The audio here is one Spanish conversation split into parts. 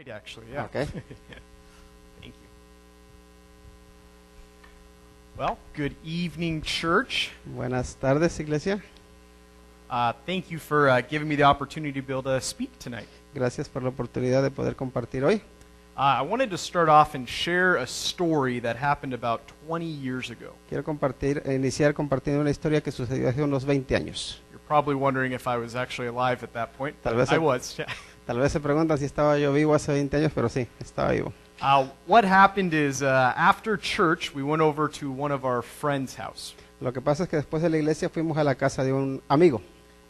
Right, actually, yeah. Okay. Yeah. Thank you. Well, good evening, church. Buenas tardes, iglesia. Thank you for giving me the opportunity to be able to speak tonight. Gracias por la oportunidad de poder compartir hoy. I wanted to start off and share a story that happened about 20 years ago. Quiero iniciar compartiendo una historia que sucedió hace unos 20 años. You're probably wondering if I was actually alive at that point. Tal vez I was. Yeah. Tal vez se preguntan si estaba yo vivo hace 20 años, pero sí, estaba vivo. What happened is after church, we went over to one of our friends' house. Lo que pasa es que después de la iglesia fuimos a la casa de un amigo.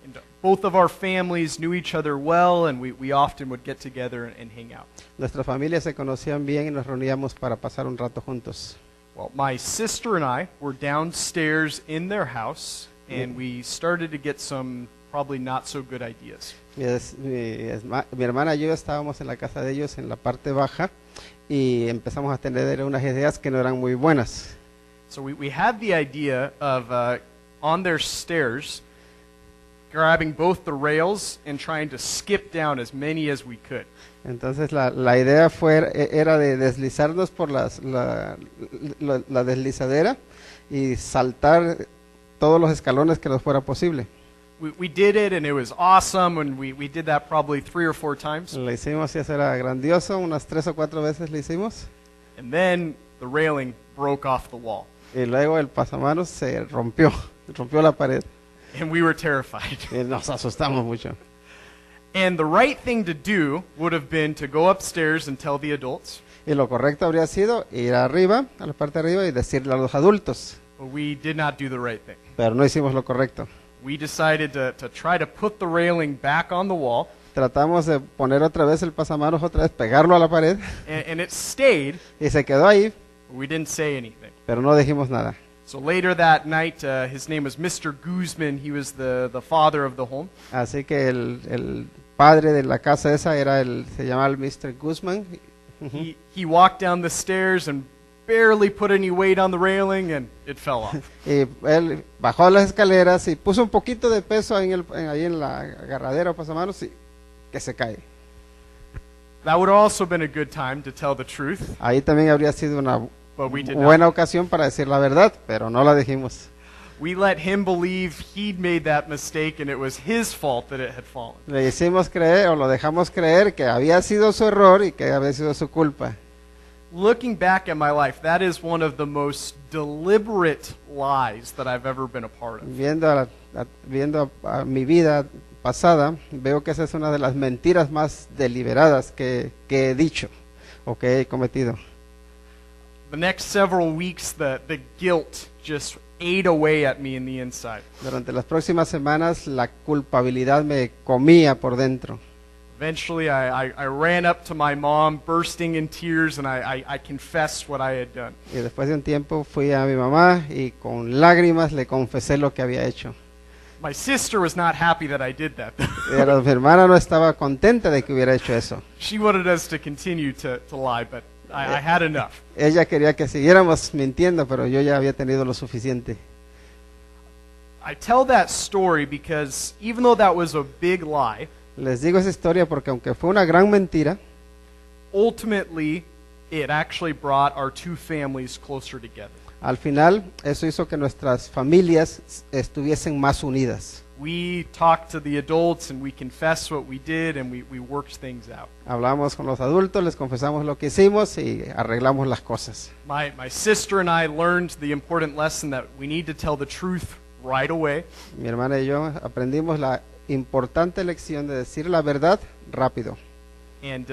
And both of our families knew each other well, and we often would get together and hang out. Nuestras familias se conocían bien y nos reuníamos para pasar un rato juntos. Well, my sister and I were downstairs in their house, and we started to get some probably not so good ideas. Mi hermana y yo estábamos en la casa de ellos en la parte baja y empezamos a tener unas ideas que no eran muy buenas. So we had the idea of on their stairs, grabbing both the rails and trying to skip down as many as we could. Entonces la idea era de deslizarnos por la deslizadera y saltar todos los escalones que nos fuera posible. We did it, and it was awesome, and we did that probably 3 or 4 times. Lo hicimos y eso era grandioso, unas 3 o 4 veces lo hicimos. And then the railing broke off the wall, Y luego el pasamanos se rompió la pared. and we were terrified. Y nos asustamos mucho. And the right thing to do would have been to go upstairs and tell the adults, Y lo correcto habría sido ir arriba, a la parte de arriba, y decirle a los adultos. but we did not do the right thing. Pero no hicimos lo correcto. We decided to try to put the railing back on the wall, Tratamos de poner otra vez el pasamanos, otra vez pegarlo a la pared, and it stayed, y se quedó ahí, but we didn't say anything. pero no dijimos nada. So later that night, his name was Mr. Guzman. He was the father of the home. Así que el padre de la casa esa se llamaba el Mr. Guzman. He walked down the stairs and barely put any weight on the railing, and it fell off. Y él bajó las escaleras y puso un poquito de peso ahí en la agarradera o pasamanos y que se cae. That would have also been a good time to tell the truth, Ahí también habría sido una but we did buena not. ocasión para decir la verdad, pero no la dijimos. We let him believe he'd made that mistake, and it was his fault that it had fallen. Le hicimos creer o lo dejamos creer que había sido su error y que había sido su culpa. Looking back at my life, that is one of the most deliberate lies that I've ever been a part of. Viendo a mi vida pasada, veo que esa es una de las mentiras más deliberadas que he dicho o que he cometido. The next several weeks, the guilt just ate away at me in the inside. Durante las próximas semanas la culpabilidad me comía por dentro. Eventually, I ran up to my mom, bursting in tears, and I confessed what I had done. Y después de un tiempo fui a mi mamá y con lágrimas le confesé lo que había hecho. My sister was not happy that I did that. Pero mi hermana no estaba contenta de que hubiera hecho eso. She wanted us to continue to lie, but I had enough. Ella quería que siguiéramos mintiendo, pero yo ya había tenido lo suficiente. I tell that story because even though that was a big lie, Les digo esa historia porque aunque fue una gran mentira, ultimately it actually brought our two families closer together. al final eso hizo que nuestras familias estuviesen más unidas. We talked to the adults and we confessed what we did, and we worked things out. Hablamos con los adultos, les confesamos lo que hicimos y arreglamos las cosas. My sister and I learned the important lesson that we need to tell the truth right away. Mi hermana y yo aprendimos la importante lección de decir la verdad rápido. And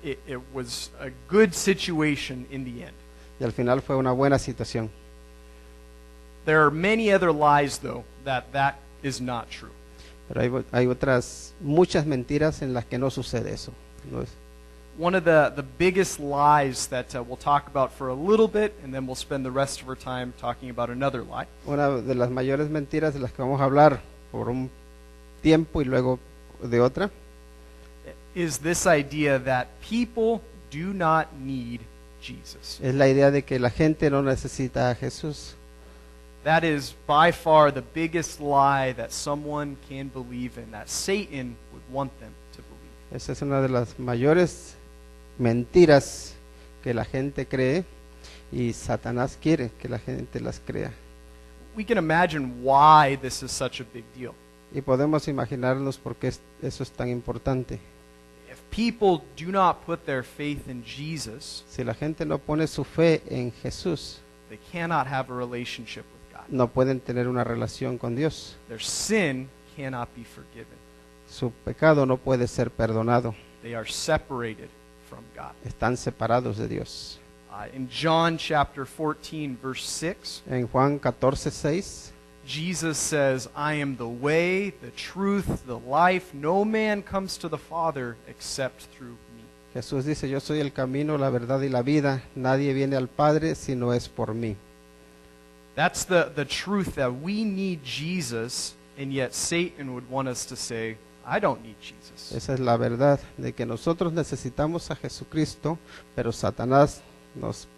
it was a good situation in the end. Y al final fue una buena situación. There are many other lies, though, that is not true. Pero hay otras muchas mentiras en las que no sucede eso. No es- One of the biggest lies that we'll talk about for a little bit, and then we'll spend the rest of our time talking about another lie, Una de las mayores mentiras de las que vamos a hablar por un tiempo y luego de otra is this idea that people do not need Jesus. es la idea de que la gente no necesita a Jesús. That is by far the biggest lie that someone can believe in, that Satan would want them to believe. Esa es una de las mayores mentiras que la gente cree y Satanás quiere que la gente las crea. We can imagine why this is such a big deal. Y podemos imaginarnos por qué eso es tan importante. If people do not put their faith in Jesus, Si la gente no pone su fe en Jesús, they cannot have a relationship with God. no pueden tener una relación con Dios. Their sin cannot be forgiven. Su pecado no puede ser perdonado. They are separated from God. Están separados de Dios. In John chapter 14, verse 6, En Juan 14:6, Jesus says, I am the way, the truth, the life. No man comes to the Father except through me. Jesús dice, yo soy el camino, la verdad y la vida. Nadie viene al Padre si no es por mí. That's the truth, that we need Jesus, and yet Satan would want us to say, I don't need Jesus. Esa es la verdad, de que nosotros necesitamos a Jesucristo, pero Satanás nos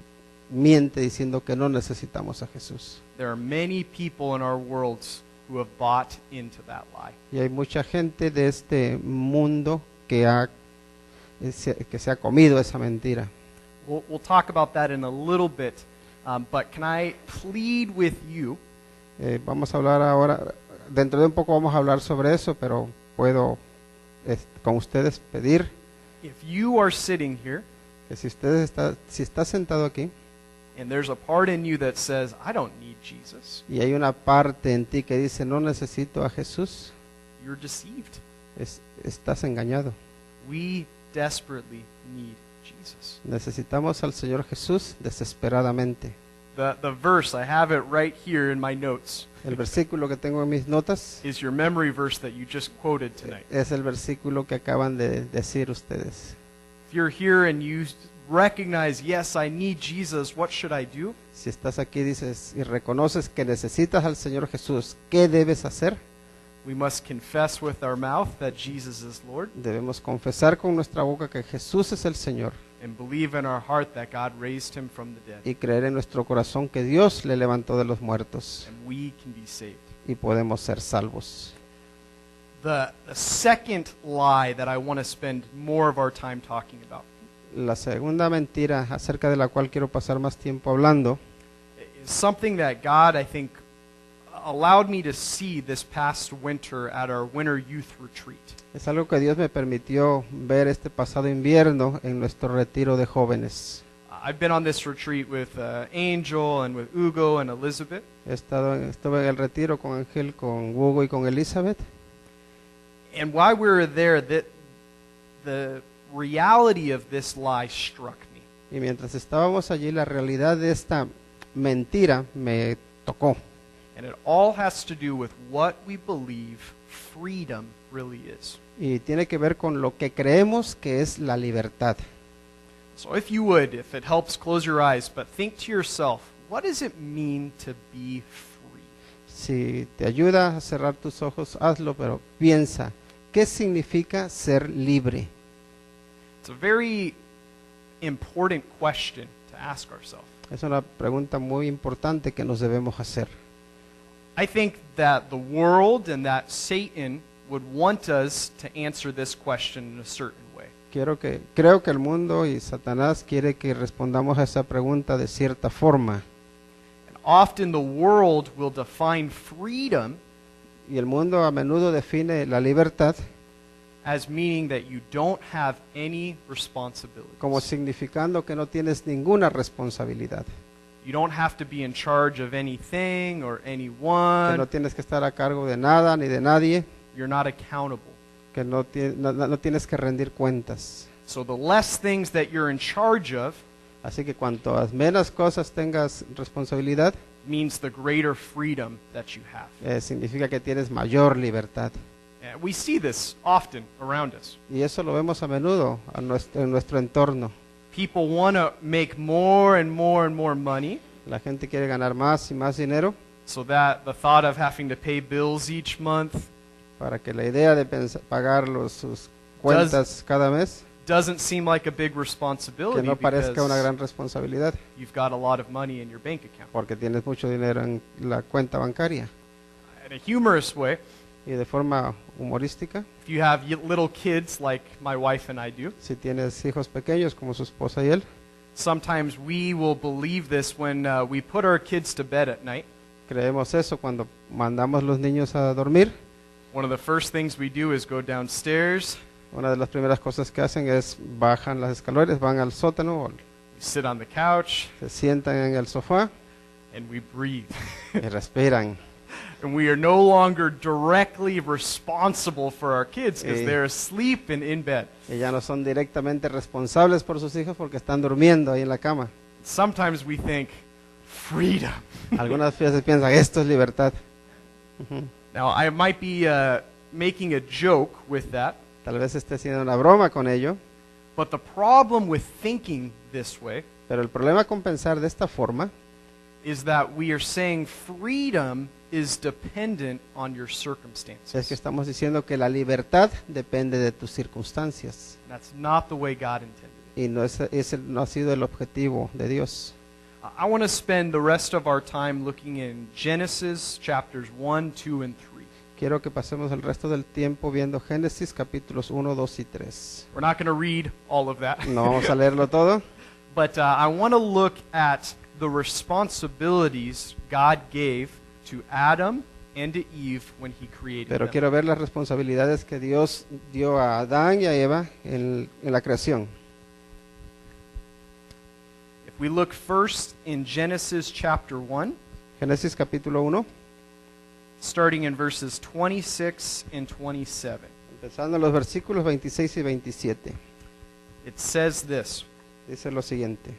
miente diciendo que no necesitamos a Jesús. There are many people in our worlds who have bought into that lie. Y hay mucha gente de este mundo que se ha comido esa mentira. We'll talk about that in a little bit, but can I plead with you Vamos a hablar ahora, dentro de un poco vamos a hablar sobre eso, pero puedo con ustedes pedir if you are sitting here que si está sentado aquí and there's a part in you that says, I don't need Jesus, y hay una parte en ti que dice no necesito a Jesús, you're deceived. estás engañado. We desperately need Jesus. Necesitamos al Señor Jesús desesperadamente. The verse, I have it right here in my notes, El versículo que tengo en mis notas is your memory verse that you just quoted tonight. es el versículo que acaban de decir ustedes. If you're here and you recognize, yes, I need Jesus, what should I do? Si estás aquí dices y reconoces que necesitas al Señor Jesús, ¿qué debes hacer? We must confess with our mouth that Jesus is Lord Debemos confesar con nuestra boca que Jesús es el Señor and believe in our heart that God raised him from the dead, y creer en nuestro corazón que Dios le levantó de los muertos and we can be saved. y podemos ser salvos. The second lie that I want to spend more of our time talking about La segunda mentira acerca de la cual quiero pasar más tiempo hablando is something that God, I think, allowed me to see this past winter at our winter youth retreat. es algo que Dios me permitió ver este pasado invierno en nuestro retiro de jóvenes. I've been on this retreat with Angel and with Hugo and Elizabeth, Estuve en el retiro con Ángel, con Hugo y con Elizabeth. and while we were there, the reality of this lie struck me. Y mientras estábamos allí, la realidad de esta mentira me tocó. And it all has to do with what we believe freedom really is. Y tiene que ver con lo que creemos que es la libertad. So if you would, if it helps, close your eyes, but think to yourself, what does it mean to be free? Si te ayuda a cerrar tus ojos, hazlo, pero piensa, ¿qué significa ser libre? It's a very important question to ask ourselves. Es una pregunta muy importante que nos debemos hacer. I think that the world and that Satan would want us to answer this question in a certain way. Creo que el mundo y Satanás quiere que respondamos a esa pregunta de cierta forma. And often the world will define freedom Y el mundo a menudo define la libertad as meaning that you don't have any responsibilities. como significando que no tienes ninguna responsabilidad, You don't have to be in charge of anything or que anyone. no tienes que estar a cargo de nada ni de nadie, You're not accountable. que no tienes que rendir cuentas. So the less things that you're in charge of Así que cuanto menos cosas tengas responsabilidad, means the greater freedom that you have. significa que tienes mayor libertad. And we see this often around us. Y eso lo vemos a menudo en nuestro entorno. People want to make more and more and more money, La gente quiere ganar más y más dinero so that the thought of having to pay bills each month para que la idea de pagar sus cuentas cada mes, doesn't seem like a big que responsibility no parezca una because gran responsabilidad, you've got a lot of money in your bank account. porque tienes mucho dinero en la cuenta bancaria. In a humorous way, Y de forma humorística. If you have little kids like my wife and I do, Si tienes hijos pequeños como su esposa y él, sometimes we will believe this when we put our kids to bed at night. creemos eso cuando mandamos los niños a dormir. One of the first things we do is go downstairs, Una de las primeras cosas que hacen es bajan las escaleras, van al sótano, o we sit on the couch, se sientan en el sofá and we breathe. y respiran. And we are no longer directly responsible for our kids because Eh. they're asleep and in bed. Y ya no son directamente responsables por sus hijos porque están durmiendo ahí en la cama. Sometimes we think, freedom. Algunas veces piensan, esto es libertad. Ujú. Now, I might be making a joke with that, Tal vez esté haciendo una broma con ello, but the problem with thinking this way pero el problema con pensar de esta forma is that we are saying freedom is dependent on your es circumstances. que estamos diciendo que la libertad depende de tus circunstancias. That's not the way God intended it. Y no, no ha sido el objetivo de Dios. I want to spend the rest of our time looking in Genesis chapters 1, 2, and 3. Quiero que pasemos el resto del tiempo viendo Génesis capítulos 1, 2 y 3. We're not going to read all of that, No vamos a leerlo todo, but I want to look at the responsibilities God gave to Adam and to Eve when he created pero them. quiero ver las responsabilidades que Dios dio a Adán y a Eva en la creación. If we look first in Genesis chapter 1, Génesis capítulo 1, starting in verses 26 and 27. empezando en los versículos 26 y 27. It says this, Dice lo siguiente.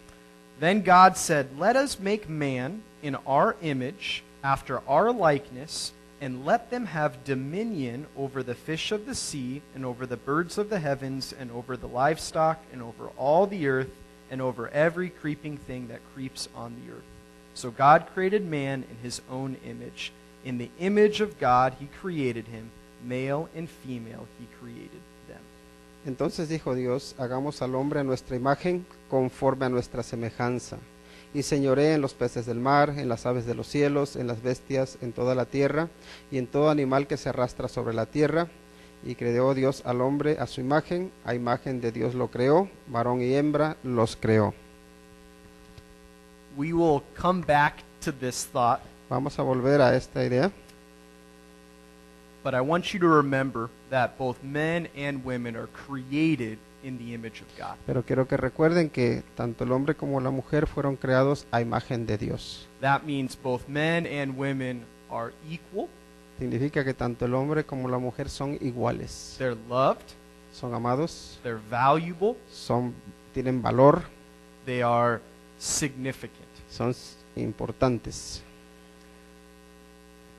Then God said, Let us make man in our image, after our likeness, and let them have dominion over the fish of the sea, and over the birds of the heavens, and over the livestock, and over all the earth, and over every creeping thing that creeps on the earth. So God created man in his own image. In the image of God he created him, male and female he created them. Entonces dijo Dios, hagamos al hombre a nuestra imagen, conforme a nuestra semejanza, y señoree en los peces del mar, en las aves de los cielos, en las bestias, en toda la tierra, y en todo animal que se arrastra sobre la tierra. Y creó Dios al hombre a su imagen, a imagen de Dios lo creó, varón y hembra los creó. We will come back to this thought, Vamos a volver a esta idea, but I want you to remember that both men and women are created in the image of God. pero quiero que recuerden que tanto el hombre como la mujer fueron creados a imagen de Dios. That means both men and women are equal, Significa que tanto el hombre como la mujer son iguales, they're loved, son amados, they're valuable, tienen valor, they are significant. son importantes.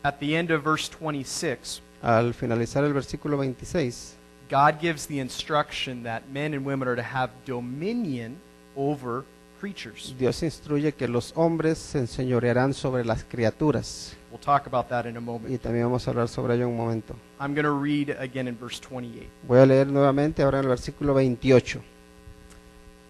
At the end of verse 26, Al finalizar el versículo 26, God gives the instruction that men and women are to have dominion over creatures. Dios instruye que los hombres se enseñorearán sobre las criaturas. We'll talk about that in a Y moment. también vamos a hablar sobre ello en un momento. I'm going to read again in verse 28. Voy a leer nuevamente ahora en el versículo 28. It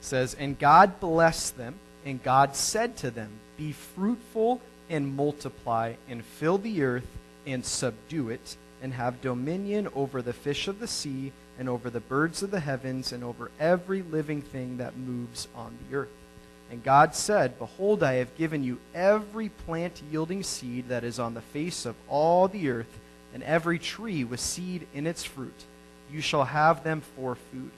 says, And God blessed them, and God said to them, Be fruitful and multiply, and fill the earth, and subdue it, and have dominion over the fish of the sea, and over the birds of the heavens, and over every living thing that moves on the earth. And God said, Behold, I have given you every plant yielding seed that is on the face of all the earth, and every tree with seed in its fruit. You shall have them for food.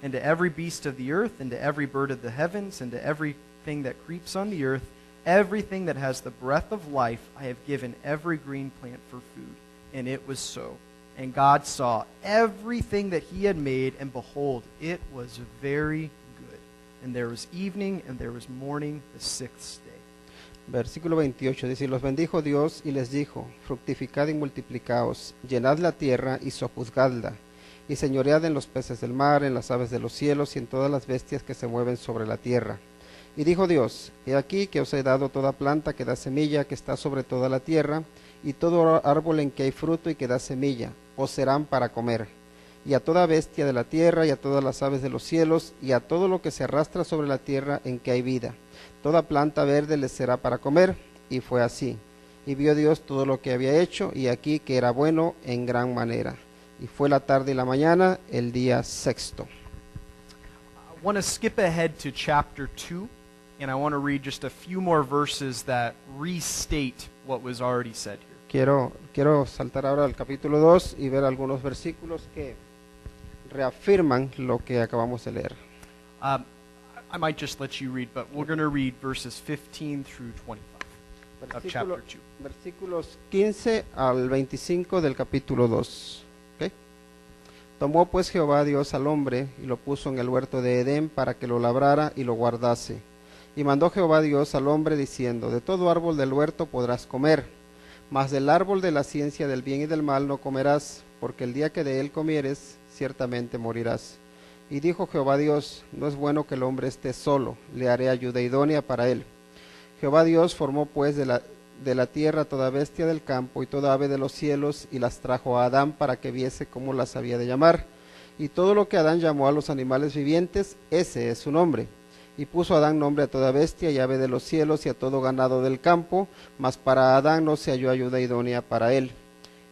And to every beast of the earth, and to every bird of the heavens, and to everything that creeps on the earth, everything that has the breath of life, I have given every green plant for food. And it was so. And God saw everything that he had made, and behold, it was very good. And there was evening, and there was morning, the sixth day. Versículo 28 dice, y los bendijo Dios y les dijo, fructificad y multiplicaos, llenad la tierra y sojuzgadla, y señoread en los peces del mar, en las aves de los cielos y en todas las bestias que se mueven sobre la tierra. Y dijo Dios, he aquí que os he dado toda planta que da semilla, que está sobre toda la tierra, y todo árbol en que hay fruto y que da semilla, os serán para comer. Y a toda bestia de la tierra, y a todas las aves de los cielos, y a todo lo que se arrastra sobre la tierra en que hay vida. Toda planta verde les será para comer. Y fue así. Y vio Dios todo lo que había hecho, y aquí que era bueno en gran manera. Y fue la tarde y la mañana, el día sexto. I want to skip ahead to chapter 2, and I want to read just a few more verses that restate what was already said here. Quiero saltar ahora al capítulo 2 y ver algunos versículos que reafirman lo que acabamos de leer. Um, I might just let you read, but we're going to read verses 15 through 25 of chapter 2. Versículos 15 al 25 del capítulo 2. ¿Ok? Tomó pues Jehová Dios al hombre y lo puso en el huerto de Edén para que lo labrara y lo guardase. Y mandó Jehová Dios al hombre diciendo, de todo árbol del huerto podrás comer, mas del árbol de la ciencia del bien y del mal no comerás, porque el día que de él comieres, ciertamente morirás. Y dijo Jehová Dios, no es bueno que el hombre esté solo, le haré ayuda idónea para él. Jehová Dios formó pues de la tierra toda bestia del campo y toda ave de los cielos, y las trajo a Adán para que viese cómo las había de llamar. Y todo lo que Adán llamó a los animales vivientes, ese es su nombre. Y puso Adán nombre a toda bestia y ave de los cielos y a todo ganado del campo, mas para Adán no se halló ayuda idónea para él.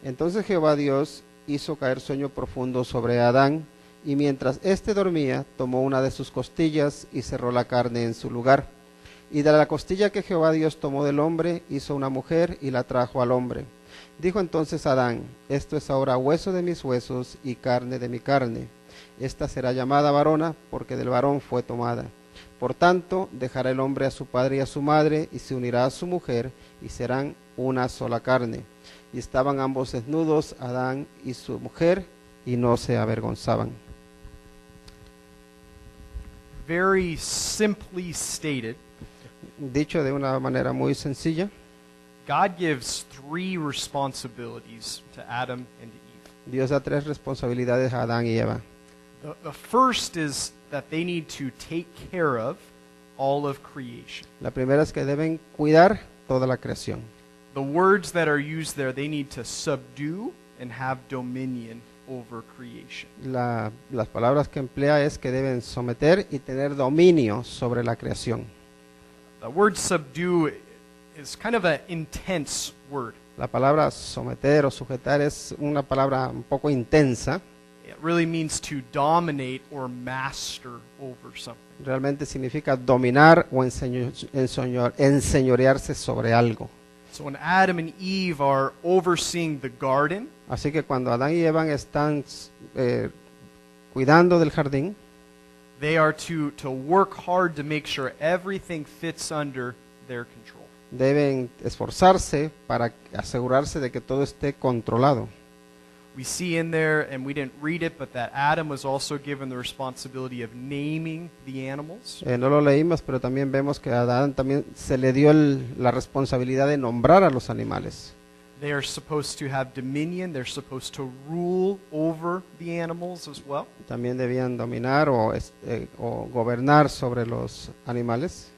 Entonces Jehová Dios hizo caer sueño profundo sobre Adán, y mientras éste dormía, tomó una de sus costillas y cerró la carne en su lugar. Y de la costilla que Jehová Dios tomó del hombre, hizo una mujer y la trajo al hombre. Dijo entonces Adán, esto es ahora hueso de mis huesos y carne de mi carne. Esta será llamada varona, porque del varón fue tomada. Por tanto, dejará el hombre a su padre y a su madre, y se unirá a su mujer, y serán una sola carne. Y estaban ambos desnudos, Adán y su mujer, y no se avergonzaban. Very simply stated, Dicho de una manera muy sencilla, God gives three responsibilities to Adam and to Eve. Dios da tres responsabilidades a Adán y Eva. The first is that they need to take care of all of creation. La primera es que deben cuidar toda la creación. The words that are used there, they need to subdue and have dominion over creation. Las palabras que emplea es que deben someter y tener dominio sobre la creación. The word subdue is kind of an intense word. La palabra someter o sujetar es una palabra un poco intensa. It really means to dominate or master over something. Realmente significa dominar o enseñorearse sobre algo. So when Adam and Eve are overseeing the garden, Así que cuando Adán y Eva están cuidando del jardín, they are to work hard to make sure everything fits under their control. deben esforzarse para asegurarse de que todo esté controlado. We see in there, and we didn't read it, but that Adam was also given the responsibility of naming the animals. No lo leímos, pero también vemos que a Adán también se le dio la responsabilidad de nombrar a los animales. They are supposed to have dominion. They're supposed to rule over the animals as well. También debían dominar o gobernar sobre los animales.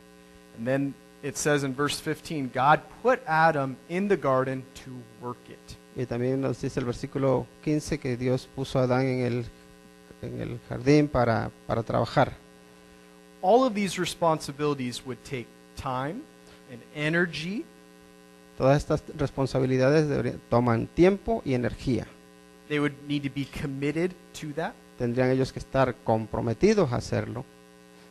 And then it says in verse 15, God put Adam in the garden to work it. Y también nos dice el versículo 15 que Dios puso a Adán en el jardín para trabajar. All of these responsibilities would take time and energy. Todas estas responsabilidades toman tiempo y energía. They would need to be committed to that. Tendrían ellos que estar comprometidos a hacerlo.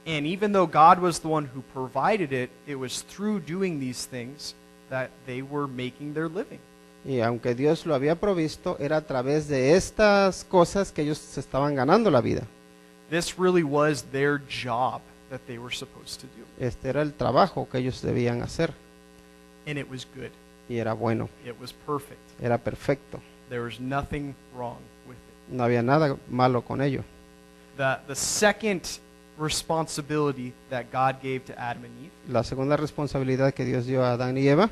And even though God was the one who provided it, it was through doing these things that they were making their living. Y aunque Dios lo había provisto, era a través de estas cosas que ellos se estaban ganando la vida. This really was their job that they were supposed to do. Este era el trabajo que ellos debían hacer. And it was good. Y era bueno, It was perfect. era perfecto. There was nothing wrong with it. No había nada malo con ello. The second responsibility that God gave to Adam and Eve La segunda responsabilidad que Dios dio a Adán y Eva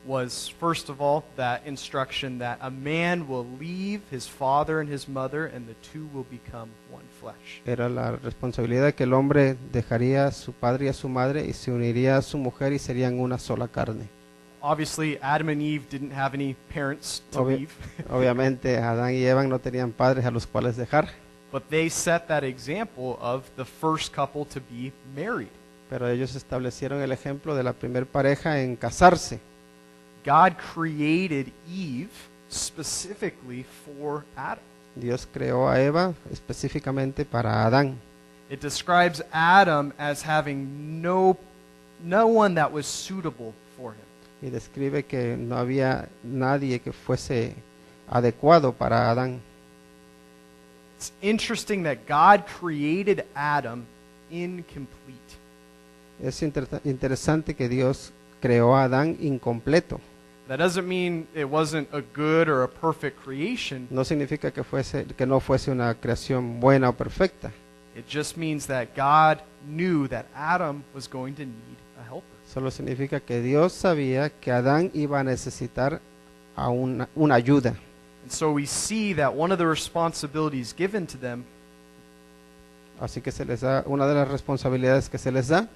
was, first of all, that instruction that a man will leave his father and his mother, and the two will become one flesh. era la responsabilidad de que el hombre dejaría a su padre y a su madre y se uniría a su mujer y serían una sola carne. Obviously, Adam and Eve didn't have any parents to leave, Obviamente Adán y Eva no tenían padres a los cuales dejar, but they set that example of the first couple to be married. pero ellos establecieron el ejemplo de la primer pareja en casarse. God created Eve specifically for Adam. Dios creó a Eva específicamente para Adán. It describes Adam as having no one that was suitable for him. Y describe que no había nadie que fuese adecuado para Adán. It's interesting that God created Adam incomplete. Es interesante que Dios creó a Adán incompleto. That doesn't mean it wasn't a good or a perfect creation. No significa que no fuese una creación buena o perfecta. It just means that God knew that Adam was going to need a helper. Solo significa que Dios sabía que Adán iba a necesitar a una ayuda. And so we see that one of the responsibilities given to them Así que una de las responsabilidades que se les da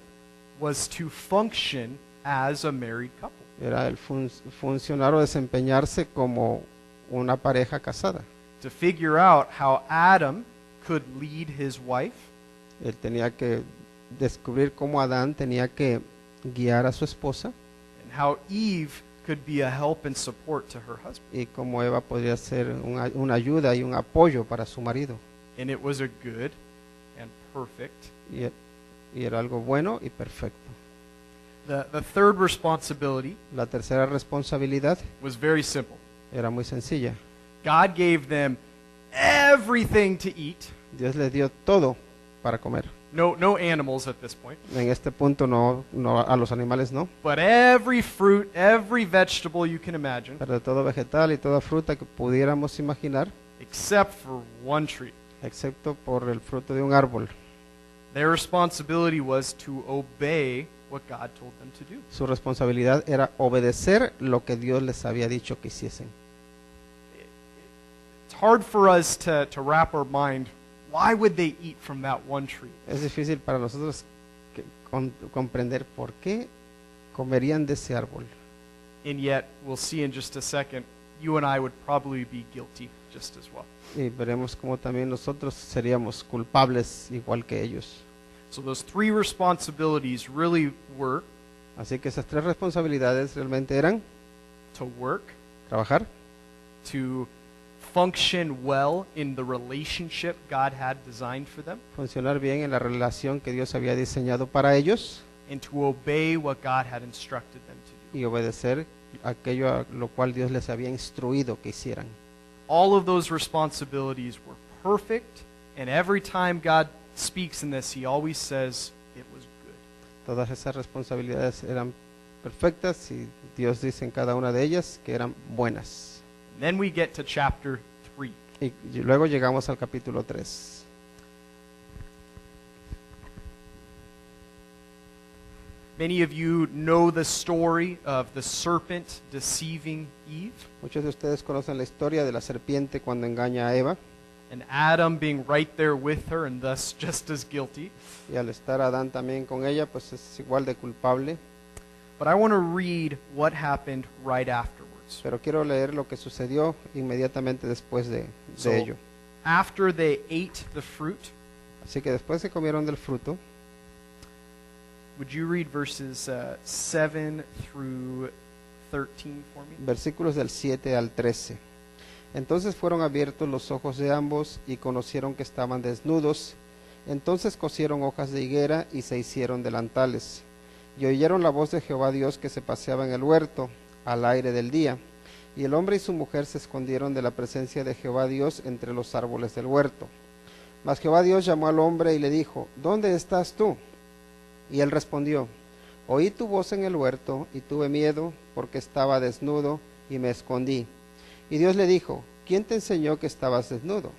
was to function as a married couple. era el funcionar o desempeñarse como una pareja casada. To figure out how Adam could lead his wife, Él tenía que descubrir cómo Adán tenía que guiar a su esposa and how Eve could be a help and support to her husband. y cómo Eva podría ser una ayuda y un apoyo para su marido. And it was a good and perfect. Y era algo bueno y perfecto. The third responsibility La tercera responsabilidad was very simple. era muy sencilla. God gave them everything to eat. Dios les dio todo para comer. No animals at this point. En este punto no a los animales no, But every fruit, every vegetable you can imagine, pero de todo vegetal y toda fruta que pudiéramos imaginar, except for one tree. excepto por el fruto de un árbol. Their responsibility was to obey what God told them to do. Su responsabilidad era obedecer lo que Dios les había dicho que hiciesen. It's hard for us to wrap our mind, why would they eat from that one tree? Es difícil para nosotros comprender por qué comerían de ese árbol. And yet, we'll see in just a second, you and I would probably be guilty just as well. Y veremos cómo también nosotros seríamos culpables igual que ellos. So those three responsibilities really were Así que esas tres responsabilidades realmente eran to work, trabajar, to function well in the relationship God had designed for them, funcionar bien en la relación que Dios había diseñado para ellos and to obey what God had instructed them to do. y obedecer aquello a lo cual Dios les había instruido que hicieran. All of those responsibilities were perfect, and every time God speaks in this, he always says it was good. Todas esas responsabilidades eran perfectas y Dios dice en cada una de ellas que eran buenas. And then we get to chapter 3. Y luego llegamos al capítulo 3. Many of you know the story of the serpent deceiving Eve, Muchos de ustedes conocen la historia de la serpiente cuando engaña a Eva, and Adam being right there with her and thus just as guilty. y al estar Adán también con ella, pues es igual de culpable. But I want to read what happened right afterwards. Pero quiero leer lo que sucedió inmediatamente después de So, ello. after they ate the fruit, Así que después que comieron del fruto, would you read verses 7 through 13 for me? versículos del 7 al 13. Entonces fueron abiertos los ojos de ambos y conocieron que estaban desnudos. Entonces cosieron hojas de higuera y se hicieron delantales. Y oyeron la voz de Jehová Dios que se paseaba en el huerto al aire del día. Y el hombre y su mujer se escondieron de la presencia de Jehová Dios entre los árboles del huerto. Mas Jehová Dios llamó al hombre y le dijo, ¿dónde estás tú? Y él respondió, oí tu voz en el huerto y tuve miedo porque estaba desnudo y me escondí. Y Dios le dijo, ¿quién te enseñó que estabas desnudo?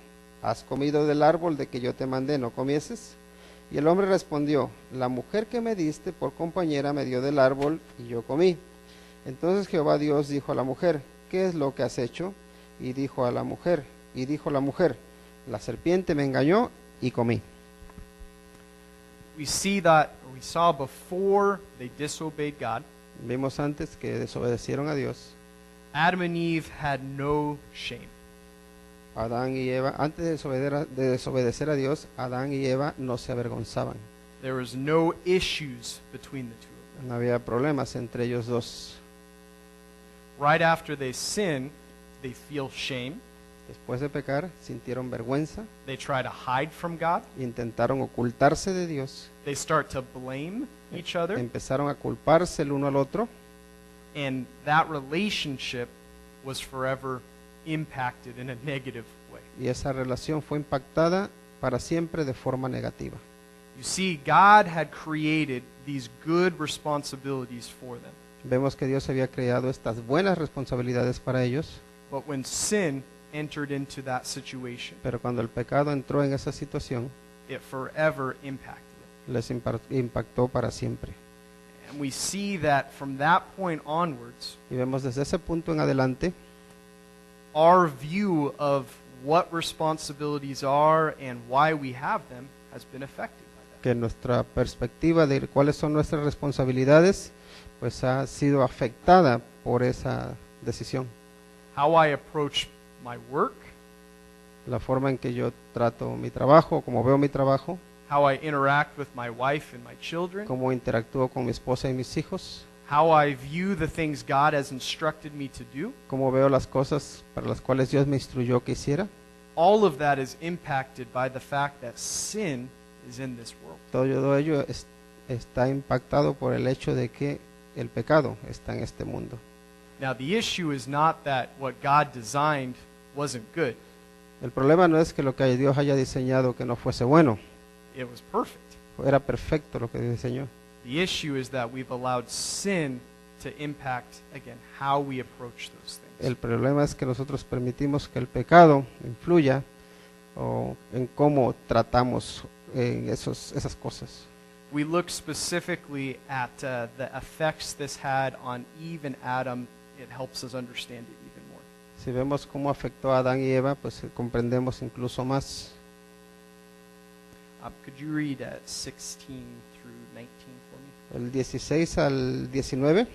¿Has comido del árbol de que yo te mandé no comieses? Y el hombre respondió, la mujer que me diste por compañera me dio del árbol y yo comí. Entonces Jehová Dios dijo a la mujer, ¿qué es lo que has hecho? Y dijo la mujer, la serpiente me engañó y comí. We saw before they disobeyed God, Vimos antes que desobedecieron a Dios. Adam and Eve had no shame. Adán y Eva, antes de desobedecer a Dios, Adán y Eva no se avergonzaban. There was no issues between the two of them. No había problemas entre ellos dos. Right after they sin, they feel shame. Después de pecar, sintieron vergüenza, They try to hide from God. intentaron ocultarse de Dios, They start to blame each other. empezaron a culparse el uno al otro, And that relationship was forever impacted in a negative way. y esa relación fue impactada para siempre de forma negativa. You see, God had created these good responsibilities for them. Vemos que Dios había creado estas buenas responsabilidades para ellos, But when sin entered into that situation, pero cuando el pecado entró en esa situación, it forever impacted it. les impactó para siempre. And we see that from that point onwards, Y vemos desde ese punto en adelante, our view of what responsibilities are and why we have them has been affected by that. que nuestra perspectiva de cuáles son nuestras responsabilidades, pues ha sido afectada por esa decisión. How I approach my work, La forma en que yo trato mi trabajo, cómo veo mi trabajo, how I interact with my wife and my children, cómo interactúo con mi esposa y mis hijos, how I view the things God has instructed me to do, cómo veo las cosas para las cuales Dios me instruyó que hiciera. all of that is impacted by the fact that sin is in this world. Todo ello está impactado por el hecho de que el pecado está en este mundo. Now, the issue is not that what God designed wasn't good. El problema no es que lo que Dios haya diseñado que no fuese bueno, It was perfect. era perfecto lo que Dios diseñó. The issue is that we've allowed sin to impact, again, how we approach those things. El problema es que nosotros permitimos que el pecado influya en cómo tratamos esas cosas. We look specifically at the effects this had on Eve and Adam. It helps us understand it even more. Si vemos cómo afectó a Adán y Eva, pues comprendemos incluso más. Could you read 16 through 19 for me? El 16 al 19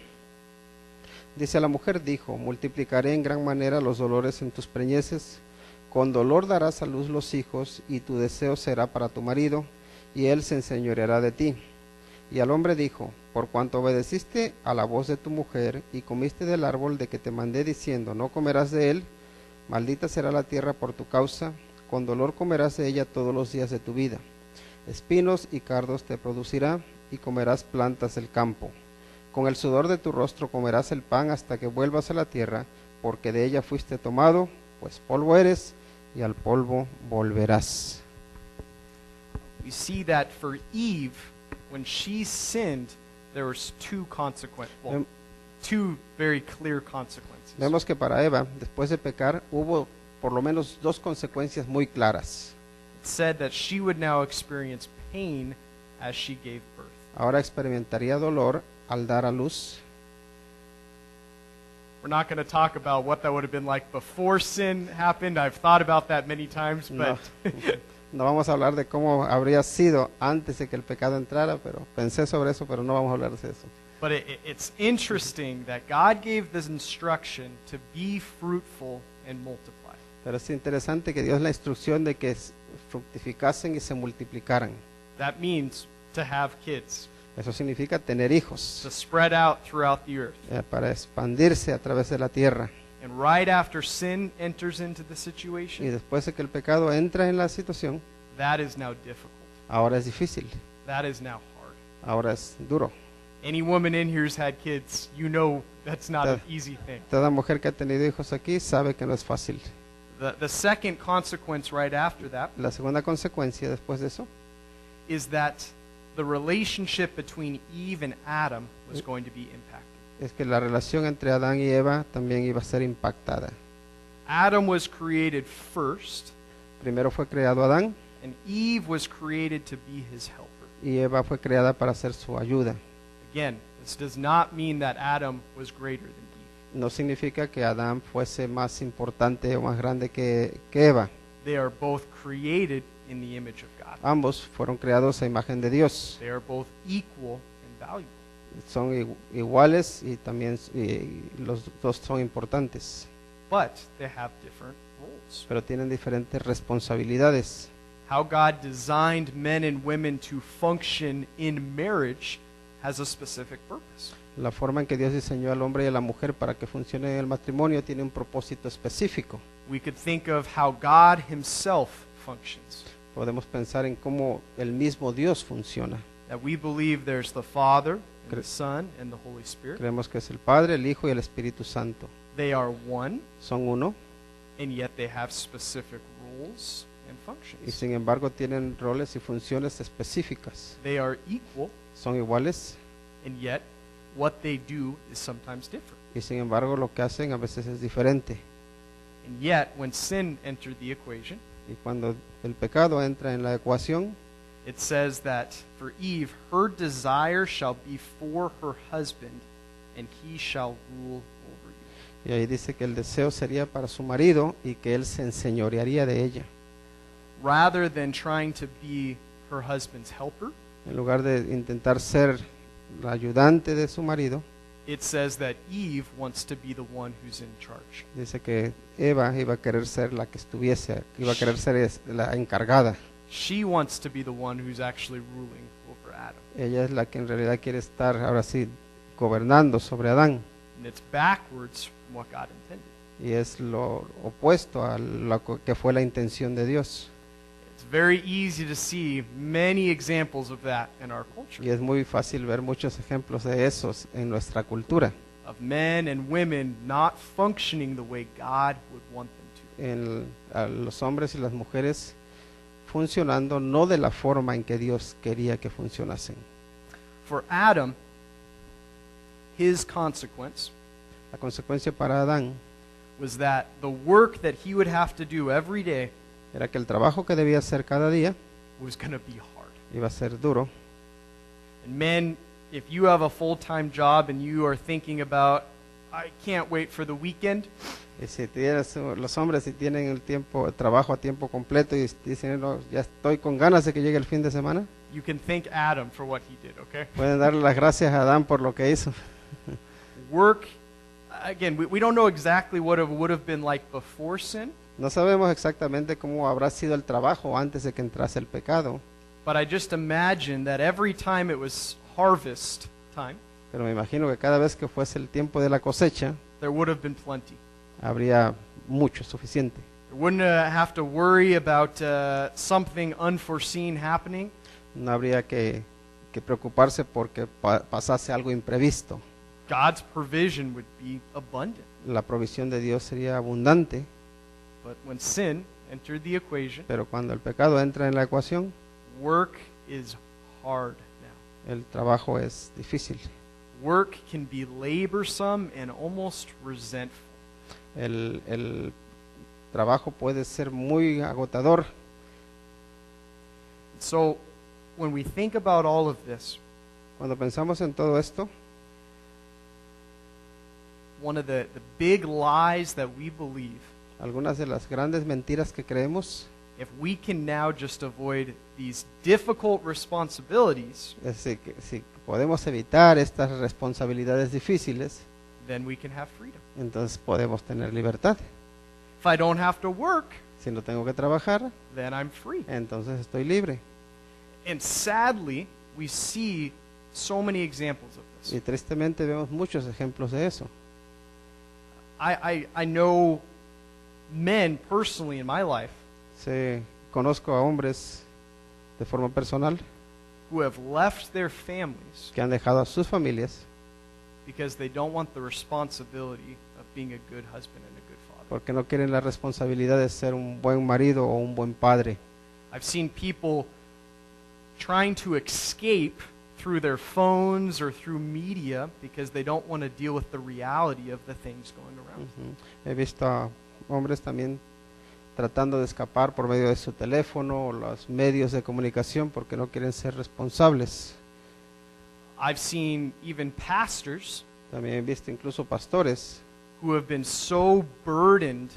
dice: a la mujer dijo: multiplicaré en gran manera los dolores en tus preñeces, con dolor darás a luz los hijos, y tu deseo será para tu marido, y él se enseñoreará de ti. Y al hombre dijo: por cuanto obedeciste a la voz de tu mujer, y comiste del árbol de que te mandé diciendo: no comerás de él, maldita será la tierra por tu causa, con dolor comerás de ella todos los días de tu vida. Espinos y cardos te producirá, y comerás plantas del campo. Con el sudor de tu rostro comerás el pan hasta que vuelvas a la tierra, porque de ella fuiste tomado, pues polvo eres, y al polvo volverás. We see that for Eve, when she sinned, there was two very clear consequences. Vemos que para Eva, después de pecar, hubo por lo menos dos consecuencias muy claras. It said that she would now experience pain as she gave birth. Ahora experimentaría dolor al dar a luz. We're not going to talk about what that would have been like before sin happened. I've thought about that many times, but No vamos a hablar de cómo habría sido antes de que el pecado entrara, pero pensé sobre eso, pero no vamos a hablar de eso. but it's interesting that God gave this instruction to be fruitful and multiply. Pero es interesante que Dios la instrucción de que fructificasen y se multiplicaran. That means to have kids, Eso significa tener hijos, to spread out throughout the earth. para expandirse a través de la tierra. And right after sin enters into the Y situation, después de que el pecado entra en la situación, that is now difficult. ahora es difícil, That is now hard. ahora es duro. Any woman in here's had kids, you know that's not an That- easy thing. Toda mujer que ha tenido hijos aquí sabe que no es fácil. The second consequence right after that La segunda consecuencia después de eso is that the relationship between Eve and Adam was going to be impacted. es que la relación entre Adán y Eva también iba a ser impactada. Adam was created first, Primero fue creado Adán and Eve was created to be his helper. y Eva fue creada para ser su ayuda. Again, this does not mean that Adam was greater than Eve. No significa que Adán fuese más importante o más grande que Eva. They are both created in the image of God. Ambos fueron creados a imagen de Dios. They are both equal in value. Son iguales y también los dos son importantes, But they have different roles. pero tienen diferentes responsabilidades. How God designed men and women to function in marriage has a specific purpose. La forma en que Dios diseñó al hombre y a la mujer para que funcionen en el matrimonio tiene un propósito específico. We could think of how God himself functions. Podemos pensar en cómo el mismo Dios funciona. That we believe there's the Father, and Cre- the Son, and the Holy Spirit. Creemos que es el Padre, el Hijo y el Espíritu Santo. They are one, Son uno and yet they have specific roles and y functions. sin embargo tienen roles y funciones específicas. They are equal, Son iguales and yet what they do is sometimes different. y sin embargo lo que hacen a veces es diferente. And yet, when sin entered the equation, Y cuando el pecado entra en la ecuación, it says that for Eve, her desire shall be for her husband, and he shall rule over you. y ahí dice que el deseo sería para su marido y que él se enseñorearía de ella. Rather than trying to be her husband's helper, En lugar de intentar ser la ayudante de su marido, it says that Eve wants to be the one who's in charge. dice que Eva iba a querer ser la que estuviese, iba a querer ser la encargada. She wants to be the one who's actually ruling over Adam. Ella es la que en realidad quiere estar ahora sí gobernando sobre Adán. And it's backwards from what God intended. Y es lo opuesto a lo que fue la intención de Dios. It's very easy to see many examples of that in our culture, Y es muy fácil ver muchos ejemplos de esos en nuestra cultura. of men and women not functioning the way God would want them to. A los hombres y las mujeres funcionando no de la forma en que Dios quería que funcionasen. For Adam, his consequence La consecuencia para Adán was that the work that he would have to do every day era que el trabajo que debía hacer cada día was going to be hard. iba a ser duro. And men, if you have a full-time job and you are thinking about, I can't wait for the weekend, Y si tienes, los hombres si tienen el trabajo a tiempo completo y dicen, no, ya estoy con ganas de que llegue el fin de semana, you can thank Adam for what he did, okay? pueden darle las gracias a Adán por lo que hizo. Work, again, we don't know exactly what it would have been like before sin, No sabemos exactamente cómo habrá sido el trabajo antes de que entrase el pecado, but I just imagine that every time it was harvest time, pero me imagino que cada vez que fuese el tiempo de la cosecha, there would have been plenty. habría mucho, suficiente. There wouldn't have to worry about something unforeseen happening. No habría que preocuparse porque pasase algo imprevisto. God's provision would be abundant. La provisión de Dios sería abundante, But when sin entered the equation, pero cuando el pecado entra en la ecuación, work is hard now. el trabajo es difícil. Work can be laborsome and almost resentful. El trabajo puede ser muy agotador. So, when we think about all of this, Cuando pensamos en todo esto, one of the big lies that we believe, algunas de las grandes mentiras que creemos if we can now just avoid these difficult responsibilities, es que si podemos evitar estas responsabilidades difíciles, then we can have freedom. entonces podemos tener libertad. If I don't have to work, Si no tengo que trabajar, then I'm free. entonces estoy libre. And sadly, we see so many examples of Y this. tristemente vemos muchos ejemplos de eso. I know men personally in my life Conozco a hombres de forma personal who have left their families que han dejado a sus familias because they don't want the responsibility of being a good husband and a good father. porque no quieren la responsabilidad de ser un buen marido o un buen padre. I've seen people trying to escape through their phones or through media because they don't want to deal with the reality of the things going around. He visto a hombres también tratando de escapar por medio de su teléfono o los medios de comunicación porque no quieren ser responsables. I've seen even pastors También he visto incluso pastores who have been so burdened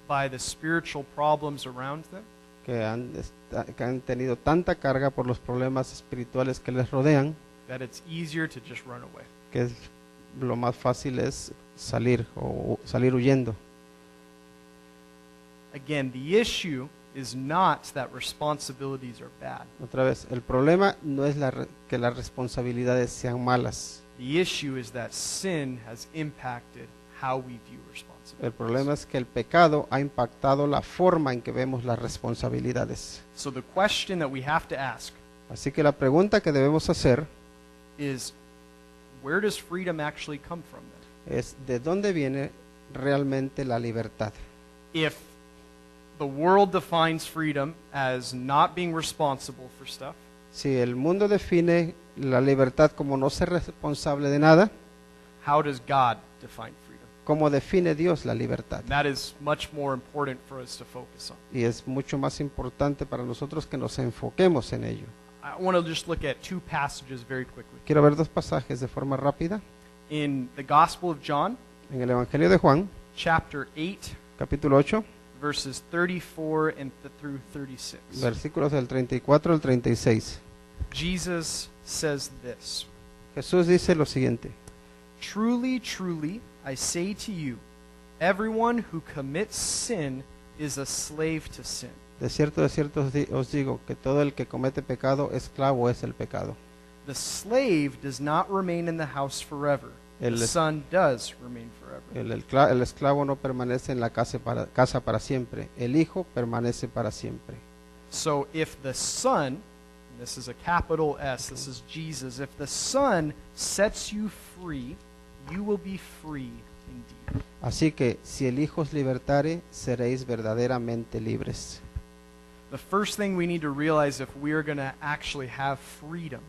by the spiritual problems around them que han tenido tanta carga por los problemas espirituales que les rodean that it's easier to just run away. que lo más fácil es salir o salir huyendo. Again, the issue is not that responsibilities are bad. Otra vez, el problema no es que las responsabilidades sean malas. The issue is that sin has impacted how we view responsibility. El problema es que el pecado ha impactado la forma en que vemos las responsabilidades. So the question that we have to ask Así que la pregunta que debemos hacer is, where does freedom actually come from then? es ¿de dónde viene realmente la libertad? If the world defines freedom as not being responsible for stuff, Si el mundo define la libertad como no ser responsable de nada, how does God define freedom? ¿cómo define Dios la libertad? That is much more important for us to focus on. Y es mucho más importante para nosotros que nos enfoquemos en ello. I want to just look at two passages very quickly. Quiero ver dos pasajes de forma rápida. In the Gospel of John, En el Evangelio de Juan, chapter 8, capítulo 8, verses 34 through 36. versículos del 34 al 36. Jesus says this, Jesús dice lo siguiente: "Truly, truly, I say to you, everyone who commits sin is a slave to sin. de cierto os digo que todo el que comete pecado, esclavo es el pecado. The slave does not remain in the house forever. The El- son does remain forever. El esclavo no permanece en la casa para siempre, el hijo permanece para siempre. So if the Son, and this is a capital S, this is Jesus, if the Son sets you free, you will be free indeed." Así que si el Hijo os libertare, seréis verdaderamente libres. The first thing we need to realize if we are going to actually have freedom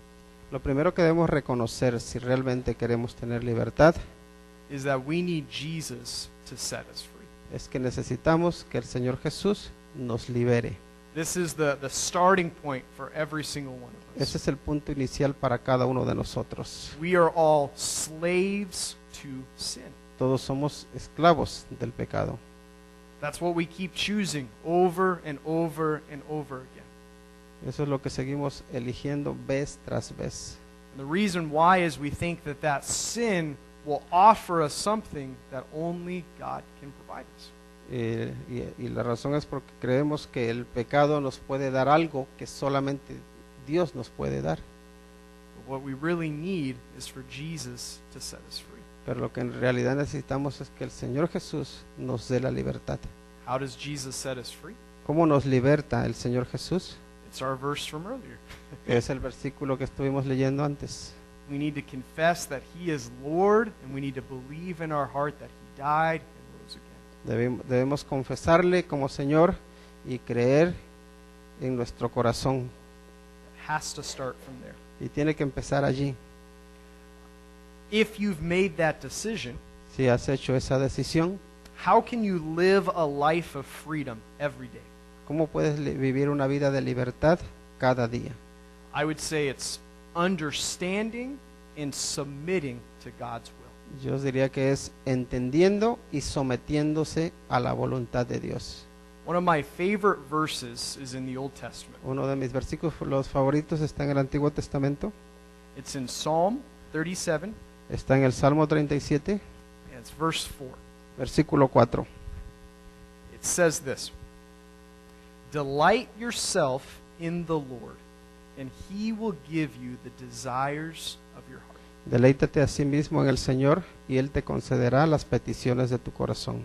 Lo primero que debemos reconocer si realmente queremos tener libertad is that we need Jesus to set us free. es que necesitamos que el Señor Jesús nos libere. This is the starting point for every single one of us. Ese es el punto inicial para cada uno de nosotros. We are all slaves to sin. Todos somos esclavos del pecado. That's what we keep choosing over and over and over again. Eso es lo que seguimos eligiendo vez tras vez. And the reason why is we think that that sin will offer us something that only God can provide us. Y la razón es porque creemos que el pecado nos puede dar algo que solamente Dios nos puede dar. But what we really need is for Jesus to set us free. Pero lo que en realidad necesitamos es que el Señor Jesús nos dé la libertad. How does Jesus set us free? ¿Cómo nos liberta el Señor Jesús? It's our verse from earlier. Es el versículo que estuvimos leyendo antes. We need to confess that He is Lord, and we need to believe in our heart that He died and rose again. Debemos confesarle como Señor y creer en nuestro corazón. It has to start from there. Y tiene que empezar allí. If you've made that decision, Si has hecho esa decisión, how can you live a life of freedom every day? ¿cómo puedes vivir una vida de libertad cada día? I would say it's understanding and submitting to God's will. Yo diría que es entendiendo y sometiéndose a la voluntad de Dios. One of my favorite verses is in the Old Testament. Uno de mis versículos favoritos está en el Antiguo Testamento, It's in Psalm 37, está en el Salmo 37, and it's verse 4. versículo 4. It says this, "Delight yourself in the Lord, and He will give you the desires of your heart." Deleítate a sí mismo en el Señor y Él te concederá las peticiones de tu corazón.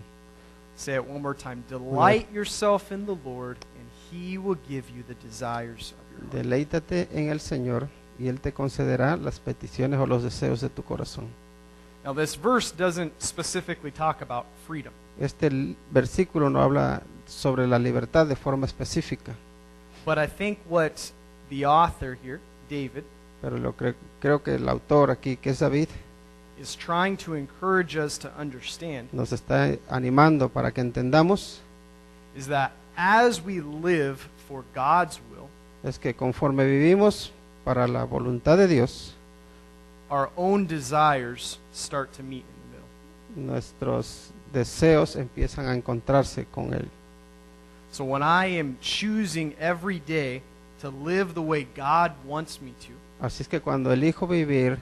Say it one more time. Delight yourself in the Lord, and He will give you the desires of your heart. Deleítate en el Señor y Él te concederá las peticiones o los deseos de tu corazón. Now, this verse doesn't specifically talk about freedom. Este versículo no habla sobre la libertad de forma específica, But I think what the author here, David, pero creo que el autor aquí, que es David, is trying to encourage us to understand nos está animando para que entendamos is that as we live for God's will, es que conforme vivimos para la voluntad de Dios, our own desires start to meet in the middle. nuestros deseos empiezan a encontrarse con Él. So when I am choosing every day to live the way God wants me to, Así es que cuando elijo vivir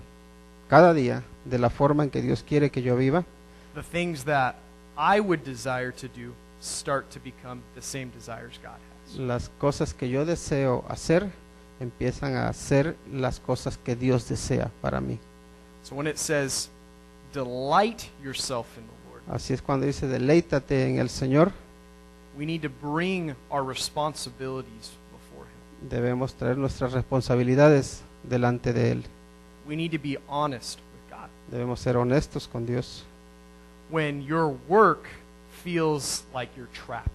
cada día de la forma en que Dios quiere que yo viva, the things that I would desire to do start to become the same desires God has. las cosas que yo deseo hacer empiezan a ser las cosas que Dios desea para mí. So when it says, delight yourself in the Lord, Así es cuando dice deleítate en el Señor. We need to bring our responsibilities before Him. Debemos traer nuestras responsabilidades delante de Él. We need to be honest with God. Debemos ser honestos con Dios. When your work feels like you're trapped,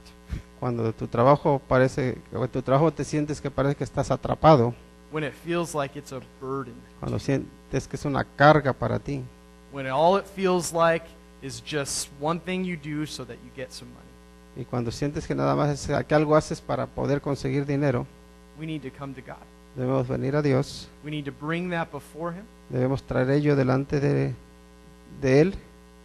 Cuando tu trabajo te sientes que parece que estás atrapado, when it feels like it's a burden, cuando sientes que es una carga para ti, when all it feels like is just one thing you do so that you get some money, y cuando sientes que nada más es que algo haces para poder conseguir dinero, we need to come to God. debemos venir a Dios, We need to bring that before Him. debemos traer ello delante de Él.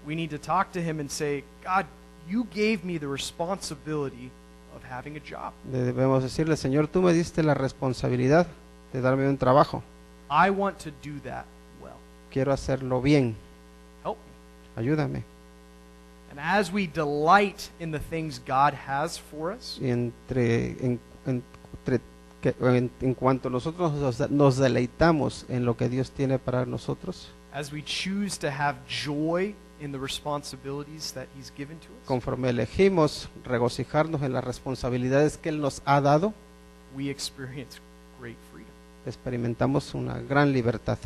We need to talk to Him and say, God, you gave me the responsibility of having a job. Debemos decirle, Señor, tú me diste la responsabilidad de darme un trabajo. I want to do that well. Quiero hacerlo bien. Help me. Ayúdame. And as we delight in the things God has for us, Y en cuanto nosotros nos deleitamos en lo que Dios tiene para nosotros, as we choose to have joy in the responsibilities that He's given to us, conforme elegimos regocijarnos en las responsabilidades que Él nos ha dado, we experience great freedom. experimentamos una gran libertad.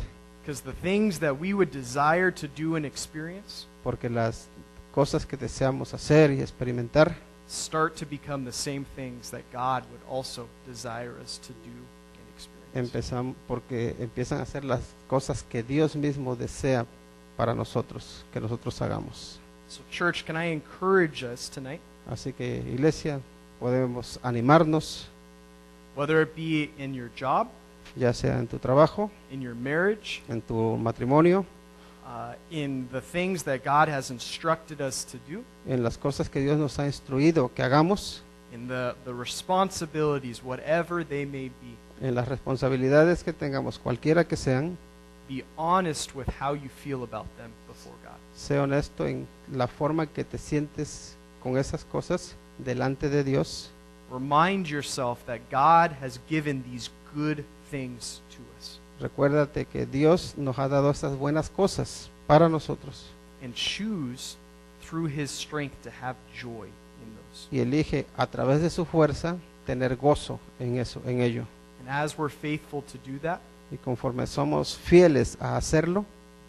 Because the things that we would desire to do and experience Porque las cosas que deseamos hacer y experimentar start to become the same things that God would also desire us to do and experience. porque empiezan a ser las cosas que Dios mismo desea para nosotros, que nosotros hagamos. So, church, can I encourage us tonight, Así que, iglesia, podemos animarnos, whether it be in your job, ya sea en tu trabajo, in your marriage, en tu matrimonio, in the things that God has instructed us to do, en las cosas que Dios nos ha instruido que hagamos, in the responsibilities, whatever they may be. en las responsabilidades que tengamos, cualquiera que sean. Be honest with how you feel about them before God. Sé honesto en la forma que te sientes con esas cosas delante de Dios. Remind yourself that God has given these good things to us. Recuérdate que Dios nos ha dado esas buenas cosas para nosotros And choose through His strength to have joy in those. y elige a través de su fuerza tener gozo en eso, en ello. And as we're faithful to do that, Y conforme somos fieles a hacerlo,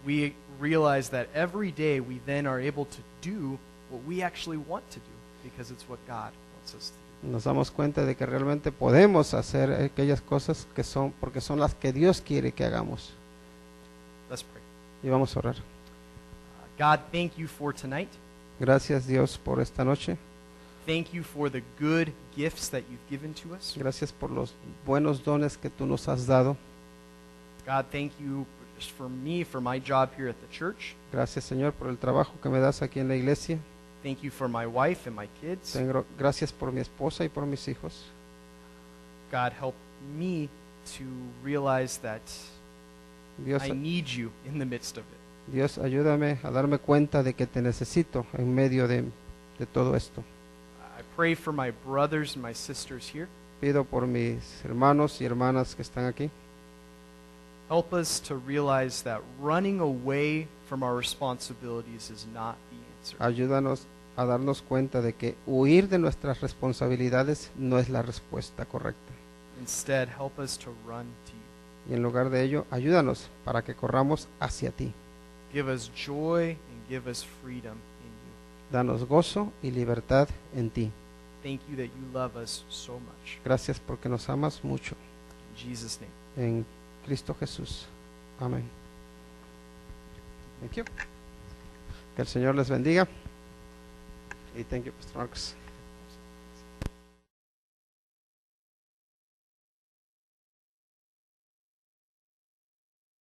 we realize that every day we then are able to do what we actually want to do because it's what God wants us to do. nos damos cuenta de que realmente podemos hacer aquellas cosas que son porque son las que Dios quiere que hagamos. Let's pray. Y vamos a orar. God, thank you for tonight. Gracias, Dios, por esta noche. Thank you for the good gifts that you've given to us. Gracias por los buenos dones que tú nos has dado. God, thank you just for me, for my job here at the church. Gracias, Señor, por el trabajo que me das aquí en la iglesia. Thank you for my wife and my kids. Gracias por mi esposa y por mis hijos. God, help me to realize that Dios, I need you in the midst of it. Dios, ayúdame a darme cuenta de que te necesito en medio de todo esto. I pray for my brothers and my sisters here. Pido por mis hermanos y hermanas que están aquí. Help us to realize that running away from our responsibilities is not the answer. Ayúdanos a darnos cuenta de que huir de nuestras responsabilidades no es la respuesta correcta. Instead, help us to run to you. Y en lugar de ello, ayúdanos para que corramos hacia ti. Give us joy and give us freedom in you. Danos gozo y libertad en ti. Thank you that you love us so much. Gracias porque nos amas mucho. In Jesus' name. En Cristo Jesús. Amén. Thank you. Que el Señor les bendiga. Y thank you, Pastor Marcos.